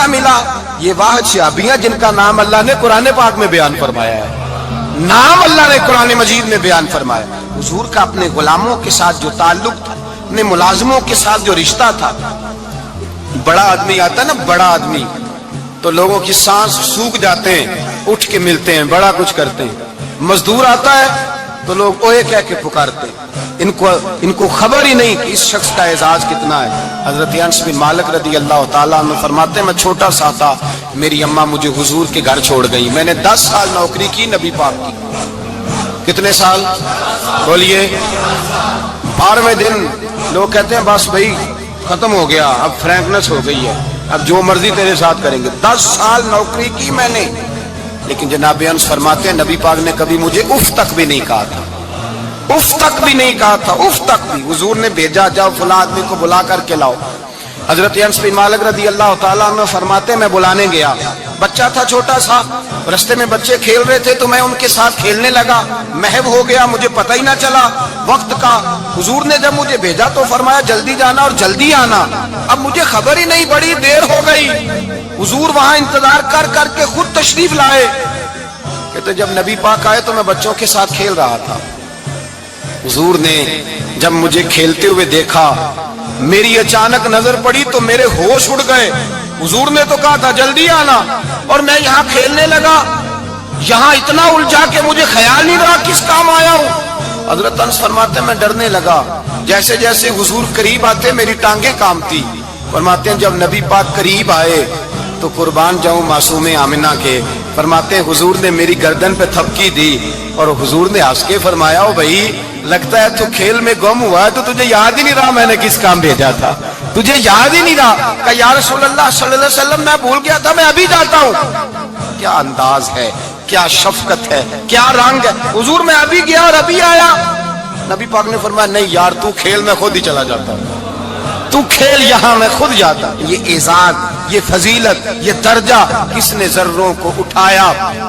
मौका मिला, ये वाह सहाबियां जिनका नाम अल्लाह ने कुरान पाक में बयान फरमाया है, नाम अल्लाह ने कुरान मजीद में बयान फरमाया। हुजूर का अपने गुलामों के साथ जो ताल्लुक था, अपने मुलाजिमों के साथ जो रिश्ता था, बड़ा आदमी आता ना, बड़ा आदमी, तो लोगों की सांस सूख जाते हैं, उठ के मिलते हैं, बड़ा कुछ करते हैं। मजदूर आता है तो लोग ओए कह के पुकारते हैं। इनको खबर ही नहीं कि इस शख्स का एजाज कितना है। हजरत अनस बिन मालिक रदी अल्लाह ताला अन्हु फरमाते हैं, मैं छोटा सा था, मेरी अम्मा मुझे हुजूर के घर छोड़ गई, मैंने 10 साल नौकरी की नबी पाक की। कितने साल बोलिए? 12वें दिन लोग कहते हैं बस भाई खत्म हो गया, अब फ्रैंकनेस हो गई है, अब जो मर्जी तेरे साथ करेंगे। 10 साल नौकरी की मैंने, लेकिन जनाब अनस फरमाते हैं नबी पाक ने कभी मुझे उफ तक भी नहीं कहा था, उफ तक भी नहीं कहा था, उफ तक भी। हुजूर ने भेजा, जाओ फला आदमी को बुला करके लाओ। हजरत अनस बिन मालिक रदी अल्लाह ताला अन्हु फरमाते, मैं बुलाने गया, बच्चा था छोटा सा, रास्ते में बच्चे खेल रहे थे तो मैं उनके साथ खेलने लगा, महव हो गया, मुझे पता ही ना चला वक्त का। हुजूर ने जब मुझे भेजा तो फरमाया जल्दी जाना और जल्दी आना। अब मुझे खबर ही नहीं, बड़ी देर हो गई। हुजूर वहां इंतजार कर करके खुद तशरीफ लाए। कहते जब नबी पाक आए तो मैं बच्चों के साथ खेल रहा था। हुजूर ने जब मुझे खेलते हुए देखा, मेरी अचानक नजर पड़ी तो मेरे होश उड़ गए। हुजूर ने तो कहा था जल्दी आना, और मैं यहाँ खेलने लगा, यहाँ इतना उलझा के मुझे ख्याल नहीं रहा किस काम आया हूँ। हजरत अनस फरमाते मैं डरने लगा, जैसे जैसे हुजूर करीब आते मेरी टांगे कांपती। फरमाते हैं जब नबी पाक करीब आए तो कुर्बान जाऊं मासूमे आमिना के, फरमाते हैं हुजूर ने मेरी गर्दन पे थपकी दी और हुजूर ने हंस के फरमाया, ओ भाई लगता है तू खेल में गुम हुआ है, तो तुझे याद ही नहीं रहा मैंने किस काम भेजा था, तुझे याद ही नहीं रहा। कहा या रसूलल्लाह सल्लल्लाहु अलैहि वसल्लम मैं भूल गया था, मैं अभी जाता हूँ। क्या अंदाज है, क्या शफकत है, क्या रंग है। हुजूर मैं अभी गया और अभी आया। नबी पाक ने फरमाया नहीं यार तू खेल, मैं खुद ही चला जाता, तू खेल, यहां मैं खुद जाता। ये एजाज, ये फजीलत, ये दर्जा किसने जर्रों को उठाया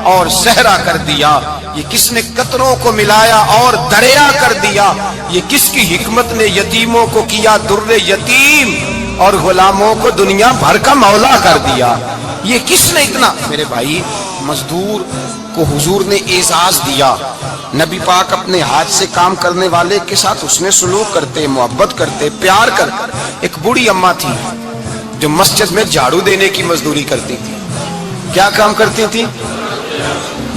और सहरा कर दिया, ये किसने कतरों को मिलाया और दरिया कर दिया, ये किसकी हिकमत ने यतीमों को किया दुर्रे यतीम और गुलामों को दुनिया भर का मौला कर दिया। ये किसने इतना, मेरे भाई मजदूर को हुजूर ने एजाज दिया। नबी पाक अपने हाथ से काम करने वाले के साथ उसने सुलूक करते, मोहब्बत करते, प्यार करते। एक बूढ़ी अम्मा थी जो मस्जिद में झाड़ू देने की मजदूरी करती थी। क्या काम करती थी?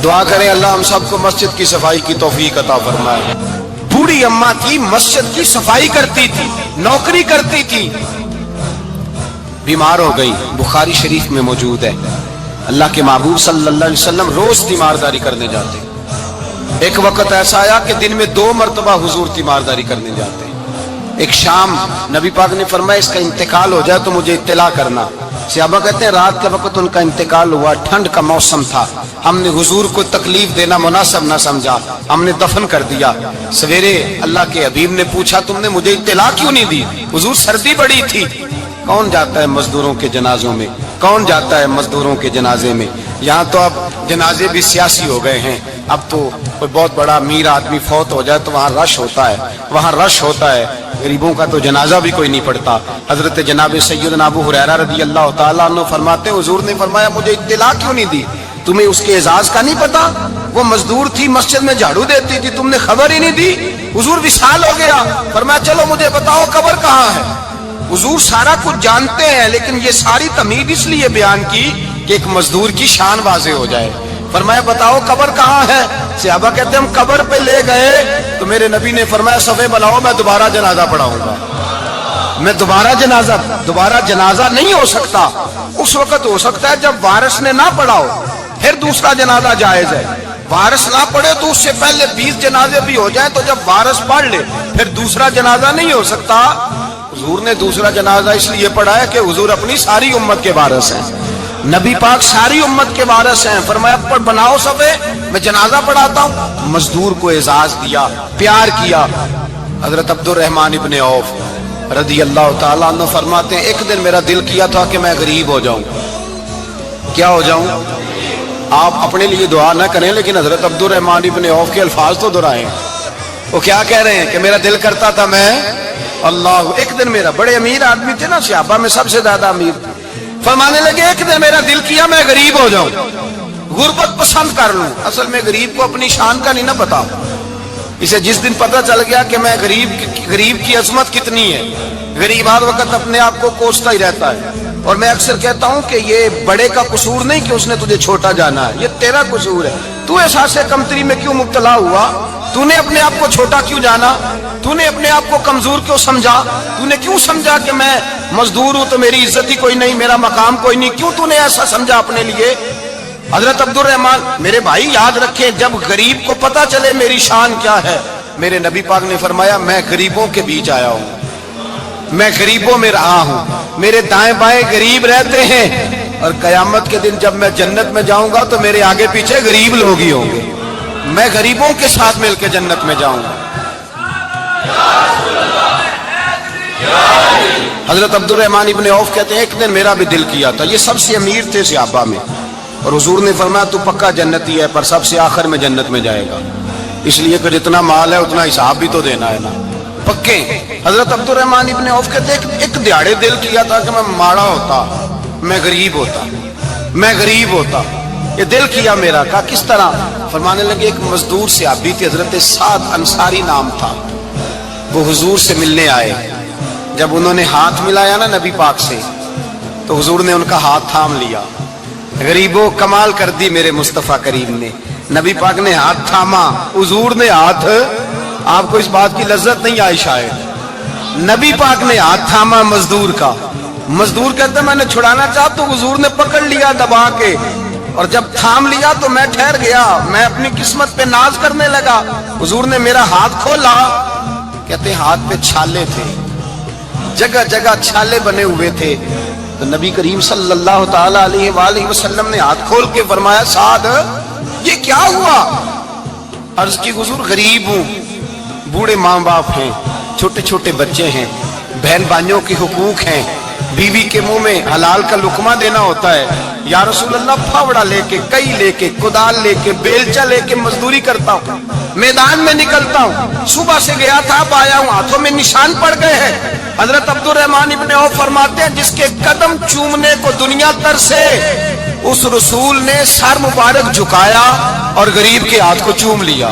दुआ करें अल्लाह हम सबको मस्जिद की सफाई की तौफीक अता फरमाए। बूढ़ी अम्मा थी, मस्जिद की सफाई करती थी, नौकरी करती थी, बीमार हो गई। बुखारी शरीफ में मौजूद है, अल्लाह के महबूब सल्लल्लाहु अलैहि वसल्लम रोज तीमारदारी करने जाते। एक वक्त ऐसा आया कि दिन में 2 मरतबा हुजूर तीमारदारी करने जाते। एक शाम नबी पाक ने फरमाया इसका इंतकाल हो जाए तो मुझे इत्तला करना। सहाबा कहते हैं रात के वक्त उनका इंतकाल हुआ, ठंड का मौसम था, हमने हुजूर को तकलीफ देना मुनासिब ना समझा, हमने दफन कर दिया। सवेरे अल्लाह के हबीब ने पूछा तुमने मुझे इत्तला क्यों नहीं दी? हुजूर सर्दी बड़ी थी। कौन जाता है मजदूरों के जनाजों में, कौन जाता है मजदूरों के जनाजे में? यहाँ तो अब जनाजे भी सियासी हो गए हैं। अब तो कोई बहुत बड़ा अमीर आदमी फौत हो जाए तो वहाँ रश होता है, वहाँ रश होता है, गरीबों का तो जनाजा भी कोई नहीं पड़ता। हजरत जनाब सैयदना अबू हुरैरा रदी अल्लाह ताला अन्हु फरमाते हुजूर ने फरमाया मुझे इत्तला क्यों नहीं दी? तुम्हें उसके एजाज का नहीं पता? वो मजदूर थी, मस्जिद में झाड़ू देती थी, तुमने खबर ही नहीं दी। हुजूर विशाल हो गया, फरमाया चलो मुझे बताओ कब्र कहाँ है। हुजूर सारा कुछ जानते हैं, लेकिन ये सारी तमीद इसलिए बयान की कि एक मजदूर की शान वाज़े हो जाए। फरमाया बताओ कब्र कहाँ है? सहाबा कहते हम कब्र पे ले गए तो मेरे नबी ने फरमाया सफे बनाओ, मैं दोबारा जनाजा पढ़ाऊंगा। मैं दोबारा जनाजा नहीं हो सकता। उस वक्त हो सकता है जब वारिस ने ना पढ़ाओ, फिर दूसरा जनाजा जायज है। वारिस ना पढ़े तो उससे पहले 20 जनाजे भी हो जाए, तो जब वारिस पढ़ ले फिर दूसरा जनाजा नहीं हो सकता। हुजूर ने दूसरा जनाजा इसलिए पढ़ा है कि हुजूर अपनी सारी उम्मत के वारिस हैं, नबी पाक सारी उम्मत के वारिस हैं। फरमाया पर बनाओ सफे, मैं जनाजा पढ़ाता हूँ। मजदूर को एजाज दिया, प्यार किया। हजरत अब्दुर रहमान इब्ने औफ रदी अल्लाह ताला अन्हु फरमाते हैं एक दिन मेरा दिल किया था कि मैं गरीब हो जाऊं। क्या हो जाऊं? आप अपने लिए दुआ ना करें, लेकिन हजरत अब्दुर रहमान इब्ने औफ के अल्फाज तो दोहराएं। वो क्या कह रहे हैं कि मेरा दिल करता था मैं अल्लाह। एक दिन मेरा, बड़े अमीर आदमी थे ना, सहाबा में सबसे ज्यादा अमीर। फरमाने लगे एक दिन मेरा दिल किया मैं गरीब हो जाऊं, गुर्बत पसंद कर लूं। असल में गरीब को अपनी शान का नहीं ना पता। इसे जिस दिन पता चल गया कि मैं गरीब की अजमत कितनी है, गरीब हर वक्त अपने आप को कोसता ही रहता है। और मैं अक्सर कहता हूं कि ये बड़े का कसूर नहीं कि उसने तुझे छोटा जाना है, ये तेरा कसूर है। तू एहसास कमतरी में क्यों मुब्तला हुआ? तूने अपने आप को छोटा क्यों जाना? तूने अपने आप को कमजोर क्यों समझा? तूने क्यों समझा कि मैं मजदूर हूं तो मेरी इज्जत ही कोई नहीं, मेरा मकाम कोई नहीं? क्यों तूने ऐसा समझा अपने लिए? हजरत अब्दुल रहमान मेरे भाई याद रखें, जब गरीब को पता चले मेरी शान क्या है, मेरे नबी पाक ने फरमाया मैं गरीबों के बीच आया हूं, मैं गरीबों में रहा हूं, मेरे दाएं बाएं गरीब रहते हैं। और कयामत के दिन जब मैं जन्नत में जाऊंगा तो मेरे आगे पीछे गरीब लोग ही होंगे, मैं गरीबों के साथ मिलकर जन्नत में जाऊंगा। हजरत अब्दुल रहमान इब्ने औफ कहते हैं एक दिन मेरा भी दिल किया था, ये सबसे अमीर थे सहाबा में, और हुजूर ने फरमाया तू पक्का जन्नती है पर सबसे आखिर में जन्नत में जाएगा, इसलिए कि जितना माल है उतना हिसाब भी तो देना है ना, पक्के। हजरत अब्दुल रहमान इब्ने औफ कहते एक दिहाड़े दिल किया था कि मैं माड़ा होता, मैं गरीब होता, मैं गरीब होता, ये दिल किया मेरा। कहा किस तरह? फरमाने लगे एक मजदूर से आबी थी, हजरत साद अंसारी नाम था, वो हुजूर से मिलने आए। जब उन्होंने हाथ मिलाया ना नबी पाक से, तो हुजूर ने उनका हाथ थाम लिया। गरीबों कमाल कर दी मेरे मुस्तफा करीम ने, नबी पाक ने हाथ थामा, हुजूर ने हाथ, आपको इस बात की लज्जत नहीं आई शायद, नबी पाक ने हाथ थामा मजदूर का। मजदूर कहते मैंने छुड़ाना चाहा तो हुजूर ने पकड़ लिया दबा के, और जब थाम लिया तो मैं ठहर गया, मैं अपनी किस्मत पे नाज करने लगा। हुजूर ने मेरा हाथ खोला, कहते हाथ पे छाले थे, जगह जगह छाले बने हुए थे। तो नबी करीम सल्लल्लाहु ताला अलैहि वसल्लम ने हाथ खोल के फरमाया साद ये क्या हुआ? अर्ज की हुजूर गरीब हूं, बूढ़े माँ बाप हैं, छोटे छोटे बच्चे हैं, बहन भाइयों के हुकूक हैं, बीवी के मुंह में हलाल का लुकमा देना होता है। या रसूल अल्लाह फावड़ा लेके, कई लेके, कुदाल लेके, बेलचा लेके मजदूरी करता हूँ, मैदान में निकलता हूँ, सुबह से गया था अब आया हूँ, हाथों में निशान पड़ गए हैं। हजरत अब्दुल रहमान इब्ने औफ फरमाते हैं जिसके कदम चूमने को दुनिया तरसे, उस रसूल ने सर मुबारक झुकाया और गरीब के हाथ को चूम लिया।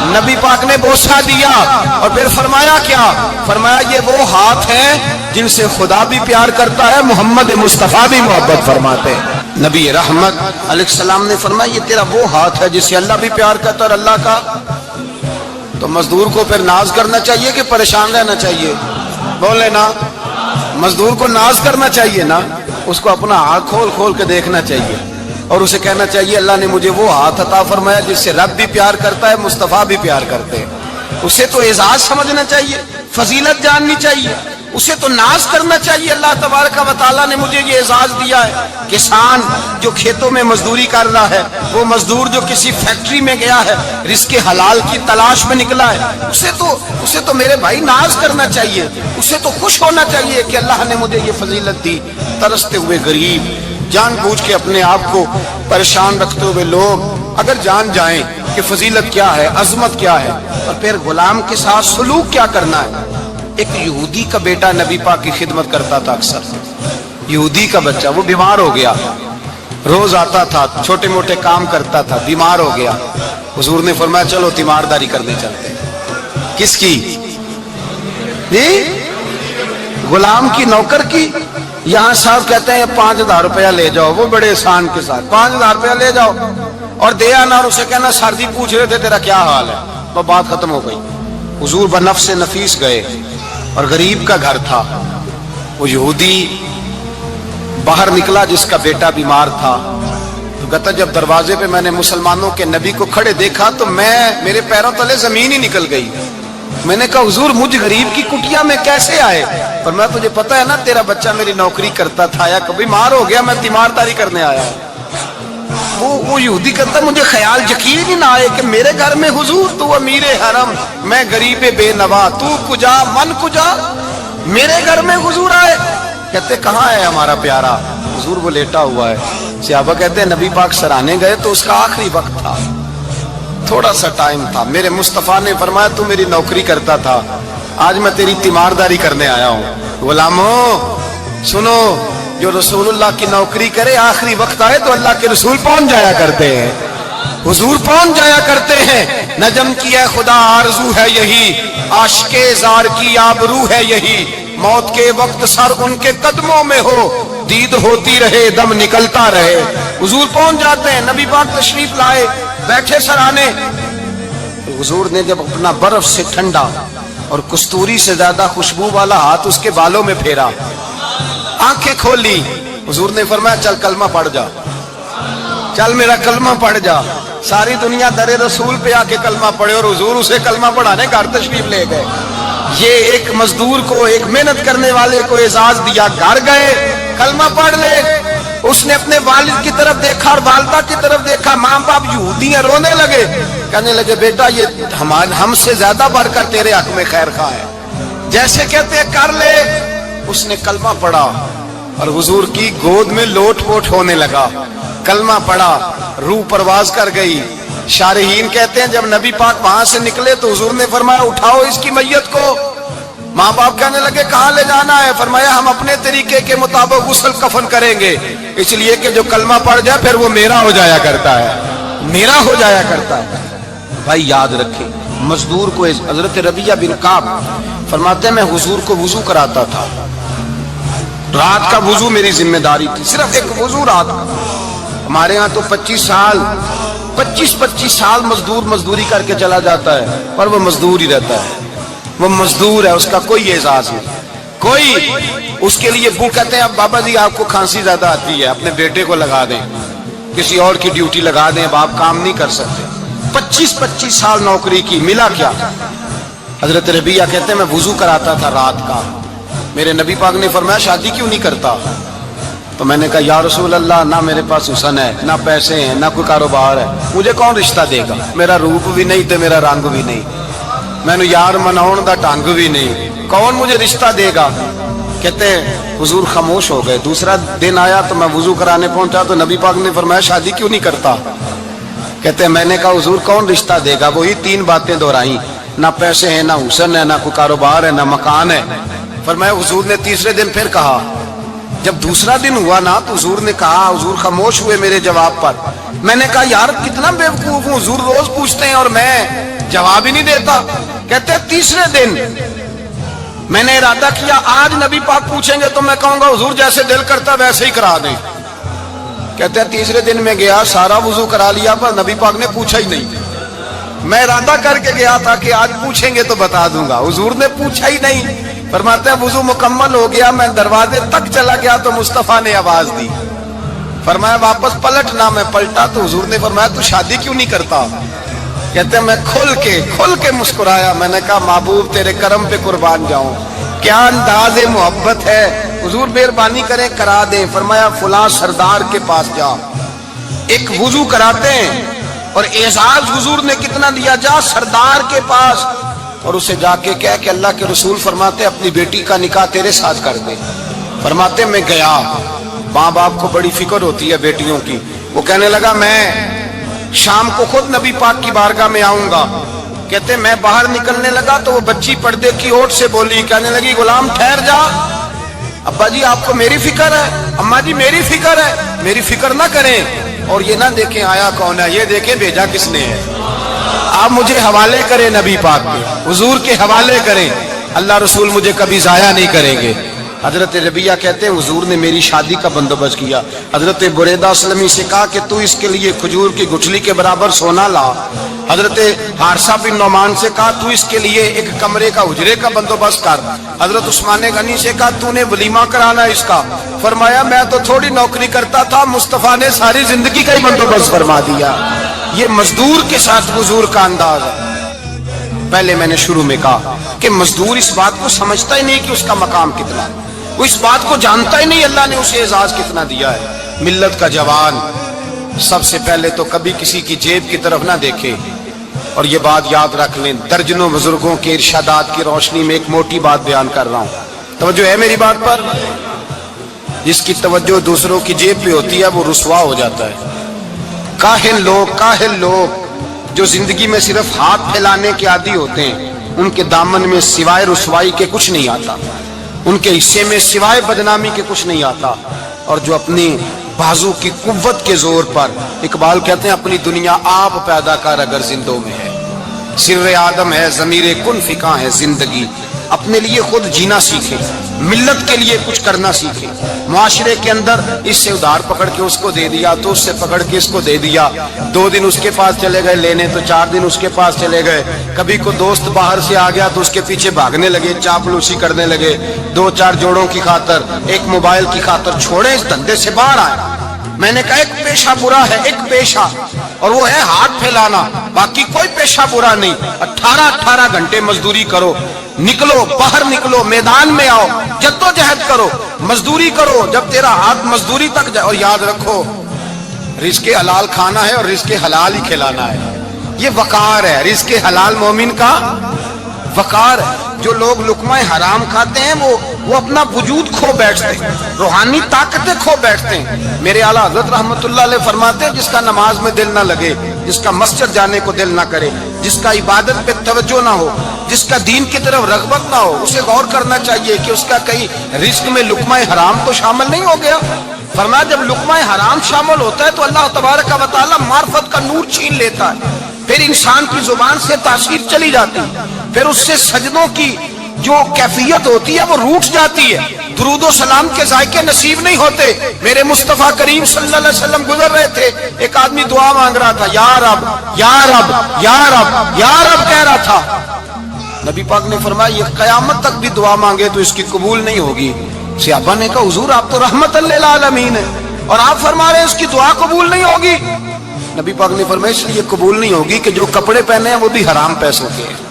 नबी पाक ने बोसा दिया और फिर फरमाया क्या? फरमाया ये वो हाथ है जिनसे खुदा भी प्यार करता है, मोहम्मद मुस्तफा भी मोहब्बत फरमाते हैं। नबी रहमत अलैहिस्सलाम ने फरमाया ये तेरा वो हाथ है जिससे अल्लाह भी प्यार करता है और अल्लाह का। तो मजदूर को फिर नाज करना चाहिए कि परेशान रहना चाहिए? बोले ना, मजदूर को नाज करना चाहिए ना, उसको अपना हाथ खोल खोल के देखना चाहिए और उसे कहना चाहिए अल्लाह ने मुझे वो हाथ अता फरमाया जिससे रब भी प्यार करता है, मुस्तफा भी प्यार करते हैं। उसे तो एजाज समझना चाहिए, फजीलत जाननी चाहिए, उसे तो नाज करना चाहिए। अल्लाह तबारक व तआला ने मुझे ये एजाज दिया है। किसान जो खेतों में मजदूरी कर रहा है, वो मजदूर जो किसी फैक्ट्री में गया है, रिज़्क़े हलाल की तलाश में निकला है, उसे तो मेरे भाई नाज करना चाहिए, उसे तो खुश होना चाहिए कि अल्लाह ने मुझे ये फजीलत दी। तरसते हुए गरीब, जानबूझ के अपने आप को परेशान रखते हुए लोग अगर जान जाएं कि फजीलत क्या है, अजमत क्या है, और फिर गुलाम के साथ सलूक क्या करना है। एक यहूदी का बेटा नबी पाक की खिदमत करता था अक्सर, यहूदी का बच्चा, वो बीमार हो गया, रोज आता था, छोटे मोटे काम करता था, बीमार हो गया। हुजूर ने फरमाया चलो तीमारदारी करने चलते हैं। किसकी? गुलाम की, नौकर की। यहाँ साहब कहते हैं 5,000 रुपया ले जाओ, वो बड़े एहसान के साथ 5,000 रुपया ले जाओ और दे आना, और उसे कहना सर्दी पूछ रहे थे तेरा क्या हाल है, तो बात खत्म हो गई। हुजूर बनफ्स नफीस गए और गरीब का घर था, वो यहूदी बाहर निकला जिसका बेटा बीमार था। तो कहता जब दरवाजे पे मैंने मुसलमानों के नबी को खड़े देखा तो मेरे पैरों तले जमीन ही निकल गई। मैंने कहा हुजूर मुझ गरीब की कुटिया में कैसे आए? पर मैं तुझे पता है ना तेरा बच्चा मेरी नौकरी करता था, या कभी बीमार हो गया, मैं तीमारदारी करने आया। वो यहूदी कहता मुझे ख्याल यकीन ही ना आए कि मेरे घर में हुजूर, तू अमीर हरम, मैं गरीब बेनवा, तू कुजा मन कुजा, मेरे घर में हुजूर आए। कहते कहाँ है हमारा प्यारा? हुजूर वो लेटा हुआ है। सहाबा कहते हैं नबी पाक सराहने गए तो उसका आखिरी वक्त था, थोड़ा सा टाइम था। मेरे मुस्तफा ने फरमाया तू मेरी नौकरी करता था, आज मैं तेरी तीमारदारी करने आया हूँ। गुलामो सुनो, जो रसूलुल्लाह की नौकरी करे, आखिरी वक्त आए तो अल्लाह के रसूल पहुंच जाया करते हैं, हुजूर पहुंच जाया करते हैं। नजम की है खुदा आरजू है यही, आशिके जार की आबरू है यही, मौत के वक्त सर उनके कदमों में हो, दीद होती रहे दम निकलता रहे। हुजूर पहुंच जाते हैं, नबी पाक तशरीफ लाए, बैठे सराने। हुजूर ने जब अपना बर्फ से ठंडा और कस्तूरी से ज्यादा खुशबू वाला हाथ उसके बालों में फेरा, आंखें खोली, हुजूर ने फरमाया चल कलमा पढ़ जा, चल मेरा कलमा पढ़ जा। सारी दुनिया दरे रसूल पे आके कलमा पढ़े और हुजूर उसे कलमा पढ़ाने घर तशरीफ ले गए। ये एक मजदूर को, एक मेहनत करने वाले को एजाज दिया, घर गए कलमा पढ़ ले। उसने अपने वालिद की तरफ देखा और वालिदा की तरफ देखा, माँ बाप यहूदी हैं, रोने लगे, कहने लगे बेटा ये हमसे ज्यादा बढ़कर तेरे हक में खैर खा है, जैसे कहते कर ले। उसने कलमा पढ़ा और हुजूर की गोद में लोट पोट होने लगा। कलमा पढ़ा, रूह परवाज कर गई। शारहीन कहते हैं जब नबी पाक वहां से निकले तो हुजूर ने फरमाया उठाओ इसकी मैयत को। माँ बाप कहने लगे कहाँ ले जाना है? फरमाया हम अपने तरीके के मुताबिक गुस्ल कफन करेंगे, इसलिए कि जो कलमा पढ़ जाए फिर वो मेरा हो जाया करता है, मेरा हो जाया करता है। भाई याद रखे, मजदूर को हजरत रबिया बिन काब फरमाते हैं मैं हुजूर को वुजू कराता था, रात का वुजू मेरी जिम्मेदारी थी, सिर्फ एक वुजू रात का। हमारे यहाँ तो 25 साल मजदूर मजदूरी करके चला जाता है, पर वो मजदूर ही रहता है, वो मजदूर है, उसका कोई एजाज नहीं, कोई उसके लिए वो कहते हैं अब बाबा जी आपको खांसी ज्यादा आती है, अपने बेटे को लगा दें, किसी और की ड्यूटी लगा दें, अब आप काम नहीं कर सकते। 25 साल नौकरी की, मिला क्या? हजरत रबिया कहते हैं मैं वुजू कराता था रात का, मेरे नबी पाक ने फरमाया शादी क्यों नहीं करता? तो मैंने कहा या रसूल अल्लाह, ना मेरे पास हुसन है, ना पैसे हैं, ना कोई कारोबार है, मुझे कौन रिश्ता देगा? मेरा रूप भी नहीं तो मेरा रंग भी नहीं, मैंने यार मनाउन दा ढंग भी नहीं, कौन मुझे रिश्ता देगा? कहते हैं हुजूर खामोश हो गए। दूसरा दिन आया तो मैं वुजू कराने पहुंचा तो नबी पाक ने फरमाया शादी क्यों नहीं करता? कहते हैं मैंने कहा हुजूर कौन रिश्ता देगा? वही 3 बातें दोहराई, ना पैसे हैं, ना हुसन है, ना कोई कारोबार है, ना मकान है। फरमाया हुजूर ने तीसरे दिन फिर कहा, जब दूसरा दिन हुआ ना तो हुजूर ने कहा, हुजूर खामोश हुए मेरे जवाब पर। मैंने कहा यार कितना बेवकूफ हूं, हुजूर रोज पूछते हैं और मैं जवाब ही नहीं देता। कहते तीसरे दिन मैंने इरादा किया आज नबी पाक पूछेंगे तो मैं कहूंगा हुजूर जैसे दिल करता वैसे ही करा दें। कहते हैं तीसरे दिन में गया, सारा वुजू करा लिया पर नबी पाक ने पूछा ही नहीं। मैं इरादा करके गया था कि आज पूछेंगे तो बता दूंगा, हुजूर ने पूछा ही नहीं। फरमाते हैं वुजू मुकम्मल हो गया, मैं दरवाजे तक चला गया तो मुस्तफा ने आवाज दी, फरमाया वापस पलटना। मैं पलटा तो हुजूर ने फरमाया तू शादी क्यों नहीं करता? कहते हैं मैं खुल के मुस्कुराया, मैंने कहा महबूब तेरे करम पे कुर्बान जाऊं, क्या अंदाज़े मोहब्बत है, हुजूर मेहरबानी करें करा दें। फरमाया फुला सरदार के पास जा, एक वुजू कराते हैं और एजाज हुजूर ने कितना दिया, जा सरदार के पास और उसे जाके कह कि अल्लाह के रसूल फरमाते अपनी बेटी का निकाह तेरे साथ कर दे। फरमाते मैं गया, माँ बाप को बड़ी फिक्र होती है बेटियों की। वो कहने लगा मैं शाम को खुद नबी पाक की बारगाह में आऊंगा। कहते मैं बाहर निकलने लगा तो वो बच्ची पर्दे की ओट से बोली, कहने लगी गुलाम ठहर जा, अब्बा जी आपको मेरी फिक्र है, अम्मा जी मेरी फिक्र है, मेरी फिक्र ना करें और ये ना देखें आया कौन है, ये देखें भेजा किसने है। आप मुझे हवाले करें नबी पाक के, हुजूर के हवाले करें, अल्लाह रसूल मुझे कभी जाया नहीं करेंगे। हजरत रबिया कहते हैं हुजूर ने मेरी शादी का बंदोबस्त किया। हजरत बुरैदा असलमी से कहा कि तू इसके लिए खजूर की गुठली के बराबर सोना ला। हजरत हारसा बिन नौमान से कहा तू इसके लिए एक कमरे का हुजरे का बंदोबस्त कर। हजरत उस्मान गनी से कहा तूने वलीमा कराना इसका। फरमाया मैं तो थोड़ी नौकरी करता था, मुस्तफा ने सारी जिंदगी का ही बंदोबस्त फरमा दिया। ये मजदूर के साथ हुजूर का अंदाज है। पहले मैंने शुरू में कहा कि मजदूर इस बात को समझता ही नहीं कि उसका मकाम कितना, वो इस बात को जानता ही नहीं अल्लाह ने उसे एजाज कितना दिया है। मिल्लत का जवान सबसे पहले तो कभी किसी की जेब की तरफ ना देखे। और ये बात याद रख लें, दर्जनों बुजुर्गों के इरशादात की रोशनी में एक मोटी बात बयान कर रहा हूं, तवज्जो है मेरी बात पर। जिसकी तवज्जो दूसरों की जेब पे होती है वो रुसवा हो जाता है। काहिल लोग जो जिंदगी में सिर्फ हाथ फैलाने के आदी होते हैं, उनके दामन में सिवाय रुसवाई के कुछ नहीं आता। ان کے حصے میں سوائے بدنامی کے کچھ نہیں آتا، اور جو اپنی بازو کی قوت کے زور پر، اقبال کہتے ہیں اپنی دنیا آپ پیدا کر اگر زندوں میں ہے، سر آدم ہے ضمیر کن فکاں ہے زندگی، اپنے لیے خود جینا سیکھے، ملت کے لیے کچھ کرنا سیکھے۔ معاشرے کے اندر اس سے ادھار پکڑ کے اس کو دے دیا تو اس سے پکڑ کے اس کو دے دیا، 2 دن اس کے پاس چلے گئے لینے تو 4 دن اس کے پاس چلے گئے، کبھی کو دوست باہر سے آ گیا تو اس کے پیچھے بھاگنے لگے، چاپلوسی کرنے لگے، 2-4 جوڑوں کی خاطر، ایک موبائل کی خاطر، چھوڑیں اس دھندے سے باہر آئے۔ میں نے کہا ایک پیشہ برا ہے، ایک پیشہ، اور وہ ہے ہاتھ پھیلانا، باقی کوئی پیشہ برا نہیں۔ 18 گھنٹے مزدوری کرو، نکلو باہر، نکلو میدان میں آؤ، جدوجہد کرو، مزدوری کرو جب تیرا ہاتھ مزدوری تک جائے، اور یاد رکھو رزق حلال کھانا ہے اور رزق حلال ہی کھلانا ہے، یہ وقار ہے، رزق حلال مومن کا وقار ہے۔ جو لوگ لقمہ حرام کھاتے ہیں وہ اپنا وجود کھو بیٹھتے ہیں، روحانی طاقتیں کھو بیٹھتے ہیں۔ میرے اعلیٰ حضرت رحمت اللہ علیہ فرماتے ہیں جس کا نماز میں دل نہ لگے، جس کا مسجد جانے کو دل نہ کرے، جس کا عبادت پہ توجہ نہ ہو، جس کا دین کی طرف رغبت نہ ہو، اسے غور کرنا چاہیے کہ اس کا کہیں رزق میں لقمہ حرام تو شامل نہیں ہو گیا۔ فرمایا جب لقمہ حرام شامل ہوتا ہے تو اللہ تبارک و تعالیٰ معرفت کا نور چھین لیتا ہے، پھر انسان کی زبان سے تاثیر چلی جاتی ہے، پھر اس سے سجدوں کی جو کیفیت ہوتی ہے وہ روٹ جاتی ہے، درود و سلام کے ذائقے نصیب نہیں ہوتے۔ میرے مصطفیٰ کریم صلی اللہ علیہ وسلم گزر رہے تھے، ایک آدمی دعا مانگ رہا تھا، یا رب یا رب یا رب یا رب کہہ رہا تھا۔ نبی پاک نے فرمایا یہ قیامت تک بھی دعا مانگے تو اس کی قبول نہیں ہوگی۔ صحابہ نے کہا حضور آپ تو رحمت للعالمین ہیں اور آپ فرما رہے ہیں اس کی دعا قبول نہیں ہوگی۔ نبی پاک نے فرمایا اس لیے قبول نہیں ہوگی کہ جو کپڑے پہنے ہیں وہ بھی حرام پیسوں کے ہیں،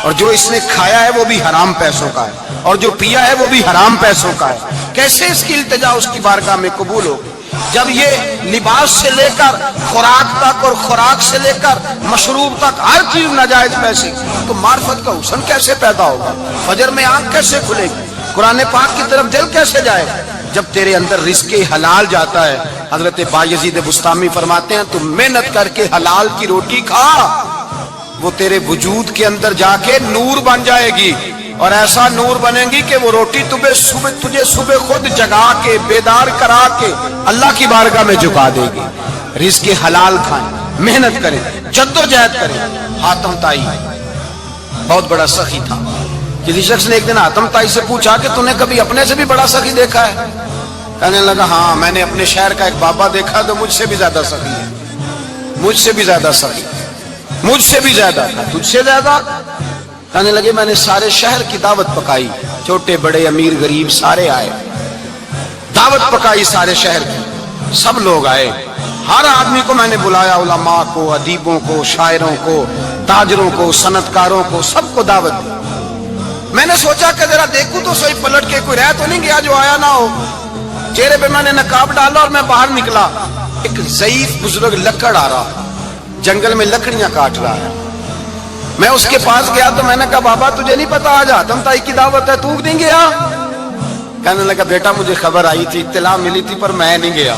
اور جو اس نے کھایا ہے وہ بھی حرام پیسوں کا ہے، اور جو پیا ہے وہ بھی حرام پیسوں کا ہے۔ کیسے اس کی التجا اس کی بارگاہ میں قبول ہوگی جب یہ لباس سے لے کر خوراک تک اور خوراک سے لے کر مشروب تک ہر چیز ناجائز پیسے، تو معرفت کا حسن کیسے پیدا ہوگا؟ فجر میں آنکھ کیسے کھلے گی؟ قرآن پاک کی طرف دل کیسے جائے گا؟ جب تیرے اندر رزق حلال جاتا ہے۔ حضرت بایزید بستامی فرماتے ہیں تو محنت کر کے حلال کی روٹی کھا، وہ تیرے وجود کے اندر جا کے نور بن جائے گی، اور ایسا نور بنے گی کہ وہ روٹی تجھے صبح خود جگا کے بیدار کرا کے اللہ کی بارگاہ میں جھکا دے گی۔ رزق حلال کھائیں، محنت کریں، جدوجہد کریں۔ حاتم طائی بہت بڑا سخی تھا۔ کسی شخص نے ایک دن حاتم طائی سے پوچھا کہ تو نے کبھی اپنے سے بھی بڑا سخی دیکھا ہے؟ کہنے لگا ہاں میں نے اپنے شہر کا ایک بابا دیکھا تو مجھ سے بھی زیادہ سخی ہے، مجھ سے بھی زیادہ سخی، مجھ سے بھی زیادہ، تجھ سے زیادہ؟ کہنے لگے میں نے سارے شہر کی دعوت پکائی، چھوٹے بڑے امیر غریب سارے آئے، دعوت پکائی سارے شہر کی، سب لوگ آئے، ہر آدمی کو میں نے بلایا، علماء کو، ادیبوں کو، شاعروں کو، تاجروں کو، صنعت کاروں کو، سب کو دعوت دی۔ میں نے سوچا کہ ذرا دیکھوں تو صحیح پلٹ کے کوئی رہ تو نہیں گیا جو آیا نہ ہو۔ چہرے پہ میں نے نقاب ڈالا اور میں باہر نکلا، ایک ضعیف بزرگ لکڑ آ رہا، جنگل میں لکڑیاں کاٹ رہا ہے۔ میں اس کے پاس گیا تو میں نے کہا بابا تجھے نہیں پتا آج حاتم طائی کی دعوت ہے، تو نہیں گیا؟ کہنے لگا بیٹا مجھے خبر آئی تھی، اطلاع ملی تھی، پر میں نہیں گیا۔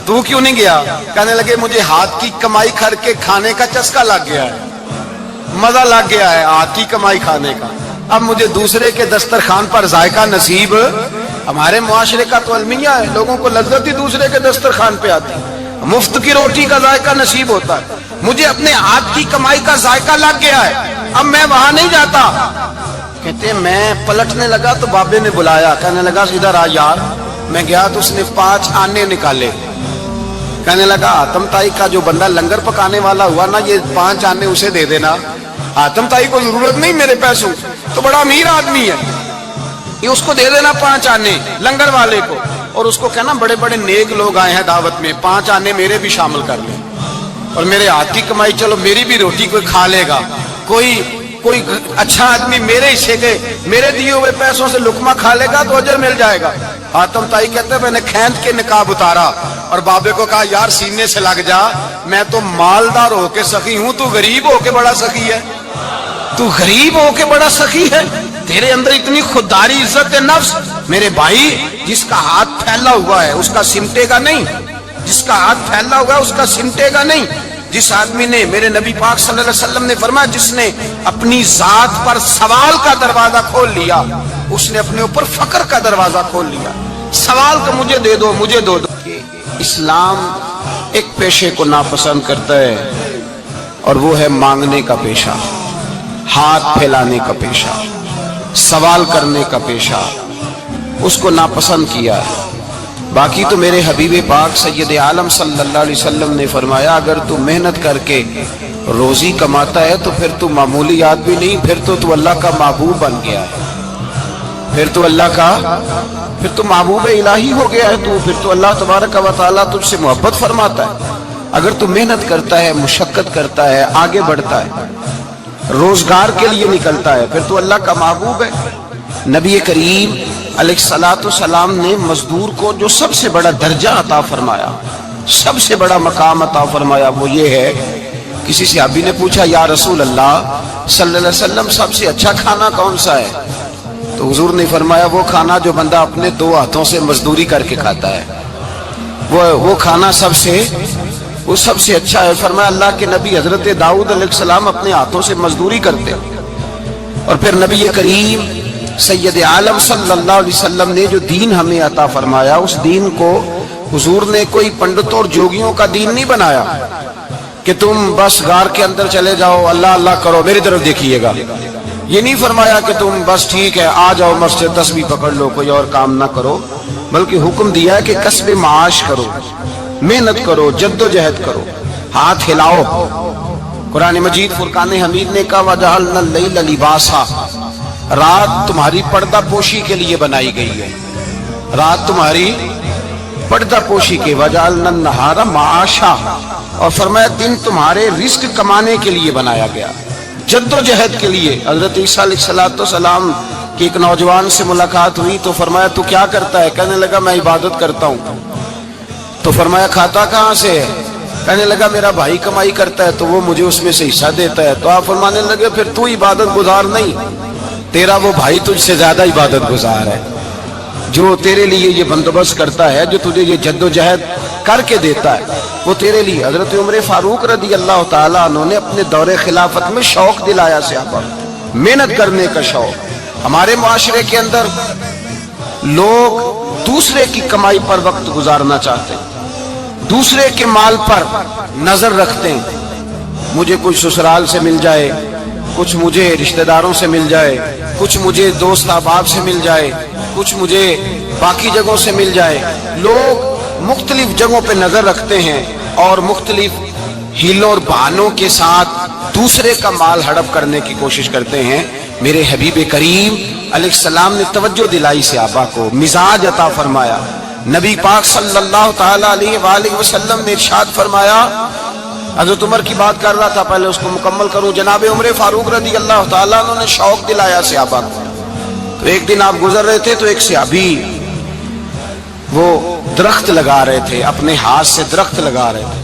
تو کیوں نہیں گیا؟ کہنے لگے مجھے ہاتھ کی کمائی کر کے کھانے کا چسکا لگ گیا ہے، مزہ لگ گیا ہے ہاتھ کی کمائی کھانے کا، اب مجھے دوسرے کے دسترخوان پر ذائقہ نصیب۔ ہمارے معاشرے کا تو المیہ ہے، لوگوں کو لذت ہی دوسرے کے دسترخوان پہ آتی، مفت کی روٹی کا ذائقہ نصیب ہوتا ہے، مجھے اپنے ہاتھ کی کمائی کا ذائقہ لگ گیا ہے، اب میں وہاں نہیں جاتا۔ کہتے ہیں میں پلٹنے لگا تو بابے نے بلایا، کہنے لگا ادھر آ یار۔ میں گیا تو اس نے 5 آنے نکالے، کہنے لگا حاتم طائی کا جو بندہ لنگر پکانے والا ہوا نا، یہ 5 آنے اسے دے دینا، حاتم طائی کو ضرورت نہیں میرے پیسوں، تو بڑا امیر آدمی ہے، یہ اس کو دے دینا 5 آنے لنگر والے کو، اور اس کو کہنا بڑے بڑے نیک لوگ آئے ہیں دعوت میں، 5 آنے میرے بھی شامل کر لیں، اور میرے ہاتھ کی کمائی چلو میری بھی روٹی کوئی کھا لے گا، کوئی اچھا آدمی میرے حصے کے میرے دیے ہوئے پیسوں سے لقمہ کھا لے گا تو اجر مل جائے گا۔ حاتم طائی کہتے ہیں میں نے کھینچ کے نقاب اتارا اور بابے کو کہا یار سینے سے لگ جا، میں تو مالدار ہو کے سخی ہوں، تو غریب ہو کے بڑا سخی ہے، تو غریب ہو کے بڑا سخی ہے، تیرے اندر اتنی خودداری عزت نفس۔ میرے بھائی جس کا ہاتھ پھیلا ہوا ہے اس کا سمٹے گا نہیں، جس کا ہاتھ پھیلا ہوا ہے اس کا سمٹے گا نہیں۔ جس آدمی نے، میرے نبی پاک صلی اللہ علیہ وسلم نے فرمایا جس نے اپنی ذات پر سوال کا دروازہ کھول لیا उसने अपने ऊपर फक्र का दरवाजा खोल लिया। सवाल तो मुझे दे दो, मुझे दो। इस्लाम एक पेशे को नापसंद करता है और वो है मांगने का पेशा, हाथ फैलाने का पेशा, सवाल करने का पेशा, उसको नापसंद किया है। बाकी तो मेरे हबीब पाक सैयद आलम सल्लल्लाहु अलैहि वसल्लम ने फरमाया, अगर तू मेहनत करके रोजी कमाता है तो फिर तू मामूली आदमी नहीं, फिर तो तू अल्लाह का महबूब बन गया है, फिर तो महबूब इलाही हो गया है तू, फिर तो अल्लाह तबारक व तआला तुझसे मोहब्बत फरमाता है। अगर तू मेहनत करता है, मुशक्कत करता है, आगे बढ़ता है, रोजगार के लिए निकलता है, फिर तो अल्लाह का महबूब है। नबी करीम अलैहिस्सलातु सलाम ने मजदूर को जो सबसे बड़ा दर्जा अता फरमाया, सबसे बड़ा मकाम अता फरमाया, वो ये है, किसी सहाबी ने पूछा, या रसूल अल्लाह सल्लल्लाहु अलैहि वसल्लम सबसे अच्छा खाना कौन सा है? तो हुजूर ने फरमाया, वो खाना जो बंदा अपने दो हाथों से मजदूरी करके खाता है, वो खाना सबसे अच्छा है। फरमाया, अल्लाह के नबी हजरत दाऊद अलैहिस्सलाम अपने हाथों से मजदूरी करते। और फिर नबी करीम सैयद आलम सल्लल्लाहु अलैहि वसल्लम ने जो दीन हमें अता फरमाया, उस दीन को हुजूर ने कोई पंडितों और जोगियों का दीन नहीं बनाया कि तुम बस गार के अंदर चले जाओ, अल्लाह अल्लाह करो, मेरी तरफ देखिएगा। ये नहीं फरमाया कि तुम बस ठीक है आ जाओ मस्जिद, तस्बीह पकड़ लो, कोई और काम ना करो, बल्कि हुक्म दिया है कि कसबे माश करो, मेहनत करो, जद्दोजहद करो, हाथ हिलाओ। कुरान मजीद फुरकान हमीद ने कहा, वजअलना लैला लिबासा, रात तुम्हारी पर्दा पोशी के लिए बनाई गई है, रात तुम्हारी पर्दा पोशी के, वजअलना नहारा माशा, और फरमाया दिन तुम्हारे रिस्क कमाने के लिए बनाया गया, जद्दोजहद के लिए। हजरत ईसा अलैहिस्सलाम की एक नौजवान से मुलाकात हुई तो फरमाया, तू क्या करता है? कहने लगा, मैं इबादत करता हूँ। तो फरमाया, खाता कहाँ से है? कहने लगा, मेरा भाई कमाई करता है तो वो मुझे उसमें से हिस्सा देता है। तो आप फरमाने लगे, फिर तू इबादत गुजार नहीं, तेरा वो भाई तुझसे ज्यादा इबादत गुजार है, जो तेरे लिए ये बंदोबस्त करता है, जो तुझे ये जद्दोजहद करके देता है, वो तेरे लिए। हजरत उमर फारूक रदी अल्लाह ताला अन्हु ने अपने दौरे खिलाफत में शौक दिलाया सहाबा, मेहनत करने का शौक। हमारे मुआशरे के अंदर लोग दूसरे की कमाई पर वक्त गुजारना चाहते हैं, दूसरे के माल पर नजर रखते हैं। मुझे कुछ ससुराल से मिल जाए, कुछ मुझे रिश्तेदारों से मिल जाए, कुछ मुझे दोस्त अहबाब से मिल जाए, कुछ मुझे बाकी जगहों से मिल जाए। लोग मुख्तलिफ जगहों पे नजर रखते हैं और मुख्तलिफ हीलों और बहानों के साथ दूसरे का माल हड़प करने की कोशिश करते हैं। मेरे हबीब करीम अलैहिस्सलाम ने तवज्जो दिलाई सहाबा को, मिजाज अता फरमाया। नबी पाक सल्लल्लाहु ताला अलैहि वसल्लम ने इरशाद फरमाया, हजरत उमर की बात कर रहा था, पहले उसको मुकम्मल करूं। जनाब उमर फारूक रदी अल्लाह ताला अन्हु ने शौक दिलाया सहाबा को। तो एक दिन आप गुजर रहे थे तो एक सहाबी वो दरख्त लगा रहे थे, अपने हाथ से दरख्त लगा रहे थे।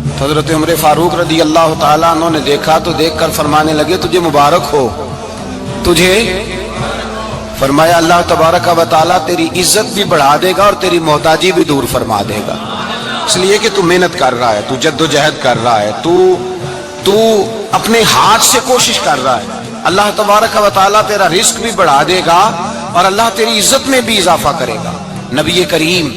तो हजरत उमर फारूक रदी अल्लाह ताला अन्हु ने देखा तो देखकर फरमाने लगे, तुझे मुबारक हो, तुझे। फरमाया, अल्लाह तबारक व तआला तेरी इज्जत भी बढ़ा देगा और तेरी मोहताजी भी दूर फरमा देगा, इसलिए कि तू मेहनत कर रहा है, तू जद्दोजहद कर रहा है, तू अपने हाथ से कोशिश कर रहा है। अल्लाह तबारक व तआला तेरा रिस्क भी बढ़ा देगा और अल्लाह तेरी इज्जत में भी इजाफा करेगा। नबी करीम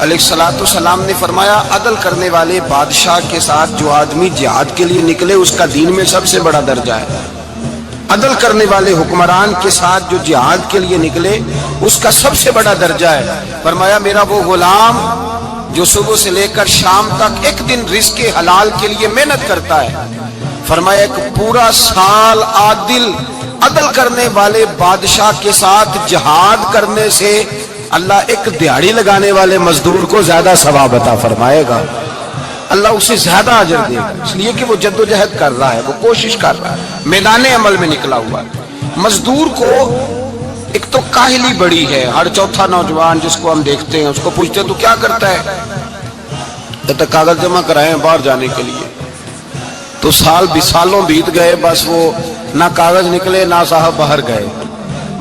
अलैहिस्सलातु सलाम ने फरमाया, अदल करने वाले बादशाह के साथ जो आदमी जिहाद के लिए निकले, उसका दीन में सबसे बड़ा दर्जा है। अदल करने वाले हुक्मरान के साथ जो जिहाद के लिए निकले, उसका सबसे बड़ा दर्जा है। फरमाया, मेरा वो गुलाम जो सुबह से लेकर शाम तक एक दिन रिस्क हलाल के लिए मेहनत करता है, फरमाया एक पूरा साल आदिल अदल करने वाले बादशाह के साथ जिहाद करने से अल्लाह एक दिहाड़ी लगाने वाले मजदूर को ज्यादा सवाब अता फरमाएगा, अल्लाह उसे ज्यादा अजर देगा, इसलिए कि वो जद्दोजहद कर रहा है, वो कोशिश कर रहा है, मैदान अमल में निकला हुआ है। मजदूर को एक तो काहिली बड़ी है, हर चौथा नौजवान जिसको हम देखते हैं उसको पूछते हैं, तू क्या करता है? तो कागज जमा कराए बाहर जाने के लिए। तो सालों बीत गए, बस वो ना कागज निकले ना साहब बाहर गए।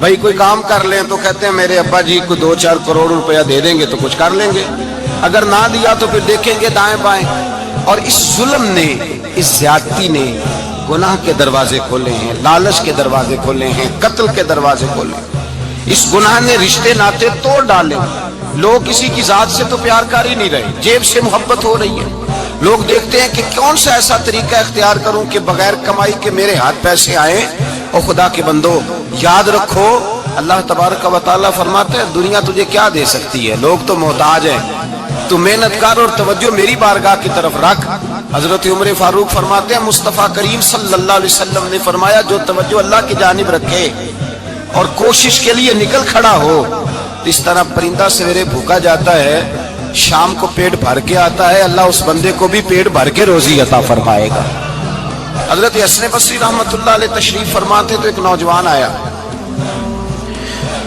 भाई कोई काम कर लें तो कहते हैं मेरे अब्बा जी को 2-4 करोड़ रुपया दे देंगे तो कुछ कर लेंगे, अगर ना दिया तो फिर देखेंगे दाएं बाएं। और इस जुल्म ने, इस ज्यादती ने गुनाह के दरवाजे खोले हैं, लालच के दरवाजे खोले हैं, कत्ल के दरवाजे खोले। اس گناہ نے رشتے ناتے توڑ ڈالے. لوگ کسی کی ذات سے تو پیار کر ہی نہیں رہے, جیب سے محبت ہو رہی ہے. لوگ دیکھتے ہیں کہ کون سا ایسا طریقہ اختیار کروں کہ بغیر کمائی کے میرے ہاتھ پیسے آئیں. اور خدا کے بندو یاد رکھو, اللہ تبارک و تعالیٰ فرماتے ہیں دنیا تجھے کیا دے سکتی ہے, لوگ تو محتاج ہیں, تو محنت کر اور توجہ میری بارگاہ کی طرف رکھ. حضرت عمر فاروق فرماتے ہیں مصطفیٰ کریم صلی اللہ علیہ وسلم نے فرمایا جو توجہ اللہ کی جانب رکھے اور کوشش کے لیے نکل کھڑا ہو, اس طرح پرندہ سویرے بھوکا جاتا ہے شام کو پیٹ بھر کے آتا ہے, اللہ اس بندے کو بھی پیٹ بھر کے روزی عطا فرمائے گا. حضرت حسن بصری رحمت اللہ علیہ تشریف فرماتے تو ایک نوجوان آیا.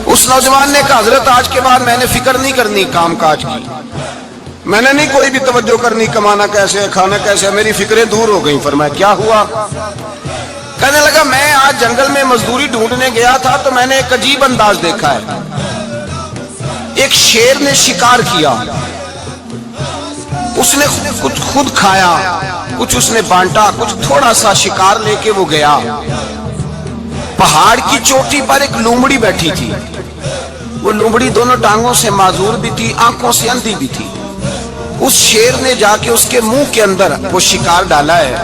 اس نوجوان نے کہا حضرت آج کے بعد میں نے فکر نہیں کرنی کام کاج کی, میں نے نہیں کوئی بھی توجہ کرنی کمانا کیسے ہے کھانا کیسے ہے, میری فکریں دور ہو گئیں. فرمایا کیا ہوا؟ کہنے لگا میں آج جنگل میں مزدوری ڈھونڈنے گیا تھا تو میں نے ایک عجیب انداز دیکھا ہے. ایک شیر نے شکار کیا, اس نے کچھ خود کھایا, کچھ اس نے بانٹا, کچھ تھوڑا سا شکار لے کے وہ گیا. پہاڑ کی چوٹی پر ایک لومڑی بیٹھی تھی, وہ لومڑی دونوں ٹانگوں سے معذور بھی تھی, آنکھوں سے اندھی بھی تھی. اس شیر نے جا کے اس کے منہ کے اندر وہ شکار ڈالا ہے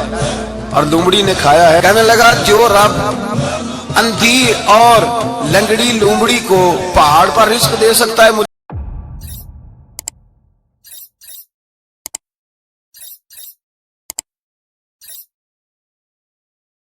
اور لومڑی نے کھایا ہے. کہنے لگا جو رب اندھی اور لنگڑی لومڑی کو پہاڑ پر رزق دے سکتا ہے